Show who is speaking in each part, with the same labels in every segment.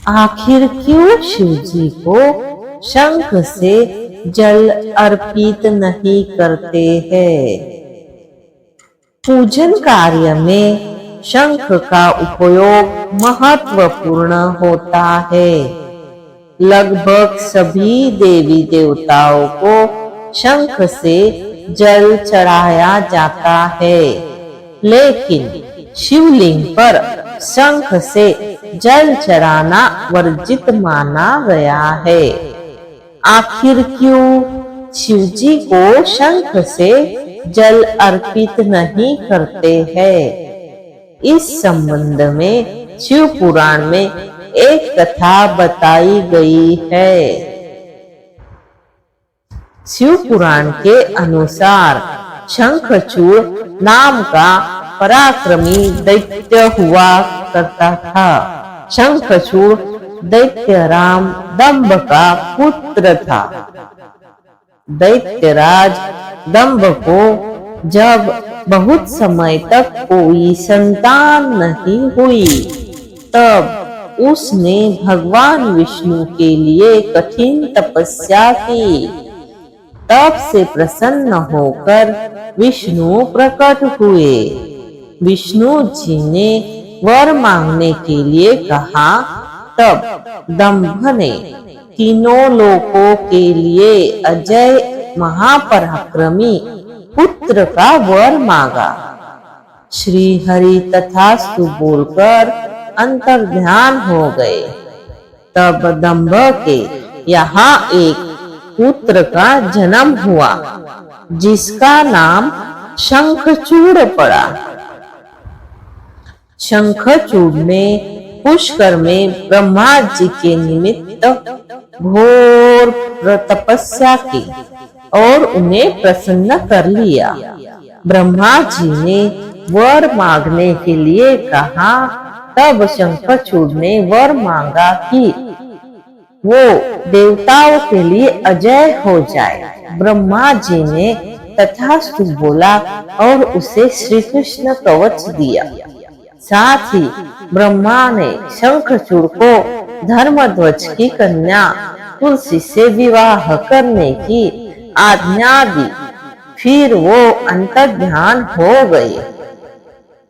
Speaker 1: आखिर क्यों शिव जी को शंख से जल अर्पित नहीं करते हैं? पूजन कार्य में शंख का उपयोग महत्वपूर्ण होता है। लगभग सभी देवी देवताओं को शंख से जल चढ़ाया जाता है, लेकिन शिवलिंग पर शंख से जल चढ़ाना वर्जित माना गया है। आखिर क्यों शिव जी को शंख से जल अर्पित नहीं करते हैं? इस संबंध में शिव पुराण में एक कथा बताई गई है। शिव पुराण के अनुसार शंखचूड़ नाम का पराक्रमी दैत्य हुआ करता था। शंखचूड़ दैत्यराज दंभ का पुत्र था। दैत्यराज दंभ को जब बहुत समय तक कोई संतान नहीं हुई, तब उसने भगवान विष्णु के लिए कठिन तपस्या की। तब से प्रसन्न होकर विष्णु प्रकट हुए। विष्णु जी ने वर मांगने के लिए कहा। तब दंभ ने तीनों लोकों के लिए अजय महापराक्रमी पुत्र का वर मांगा। श्री हरि तथास्तु बोलकर अंतर्ध्यान हो गए। तब दंभ के यहाँ एक पुत्र का जन्म हुआ, जिसका नाम शंखचूड़ पड़ा। शंखचूड़ ने पुष्कर में ब्रह्मा जी के निमित्त घोर तपस्या की और उन्हें प्रसन्न कर लिया। ब्रह्मा जी ने वर मांगने के लिए कहा। तब शंखचूड़ ने वर मांगा कि वो देवताओं के लिए अजय हो जाए। ब्रह्मा जी ने तथास्तु बोला और उसे श्री कृष्ण कवच दिया। साथ ही ब्रह्मा ने शंखचूड़ को धर्मध्वज की कन्या तुलसी से विवाह करने की आज्ञा दी। फिर वो अंतर्ध्यान हो गए।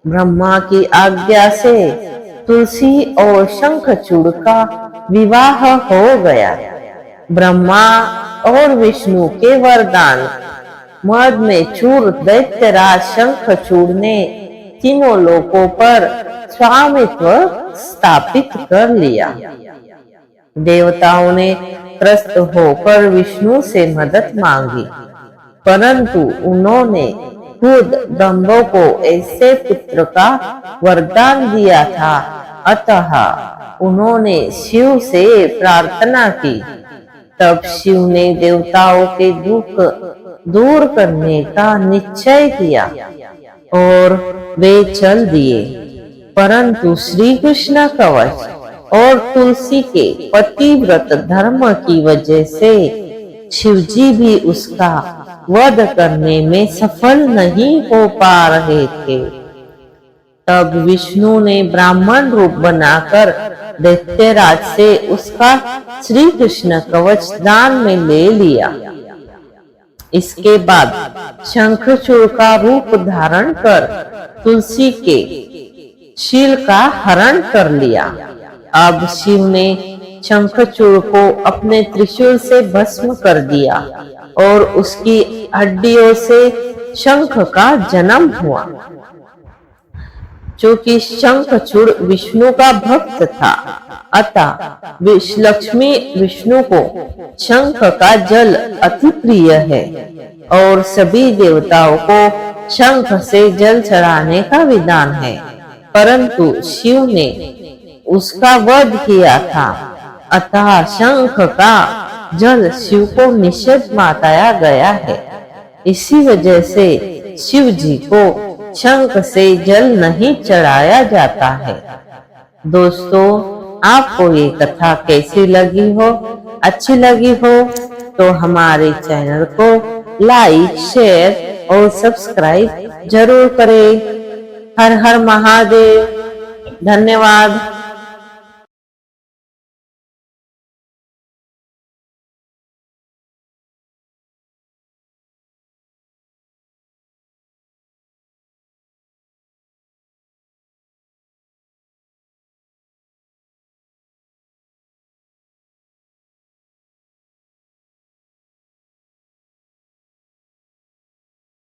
Speaker 1: ब्रह्मा की आज्ञा से तुलसी और शंखचूड़ का विवाह हो गया। ब्रह्मा और विष्णु के वरदान मद में चूर दैत्यराज शंखचूड़ ने तीनों लोकों पर स्वामित्व स्थापित कर लिया। देवताओं ने त्रस्त होकर विष्णु से मदद मांगी, परंतु उन्होंने खुद दंभ को ऐसे पुत्र का वरदान दिया था। अतः उन्होंने शिव से प्रार्थना की। तब शिव ने देवताओं के दुख दूर करने का निश्चय किया और वे चल दिए। परंतु श्री कृष्ण कवच और तुलसी के पतिव्रत धर्म की वजह से शिवजी भी उसका वध करने में सफल नहीं हो पा रहे थे। तब विष्णु ने ब्राह्मण रूप बनाकर दैत्यराज से उसका श्री कृष्ण कवच दान में ले लिया। इसके बाद शंखचूड़ का रूप धारण कर तुलसी के शील का हरण कर लिया। अब शिव ने शंखचूड़ को अपने त्रिशूल से भस्म कर दिया और उसकी हड्डियों से शंख का जन्म हुआ। चूंकि शंखचूड़ विष्णु का भक्त था, अतः लक्ष्मी विष्णु को शंख का जल अति प्रिय है और सभी देवताओं को शंख से जल चढ़ाने का विधान है। परंतु शिव ने उसका वध किया था, अतः शंख का जल शिव को निषेध बताया गया है। इसी वजह से शिव जी को शंख से जल नहीं चढ़ाया जाता है। दोस्तों, आपको ये कथा कैसी लगी हो? अच्छी लगी हो तो हमारे चैनल को लाइक, शेयर और सब्सक्राइब जरूर करें। हर हर महादेव। धन्यवाद।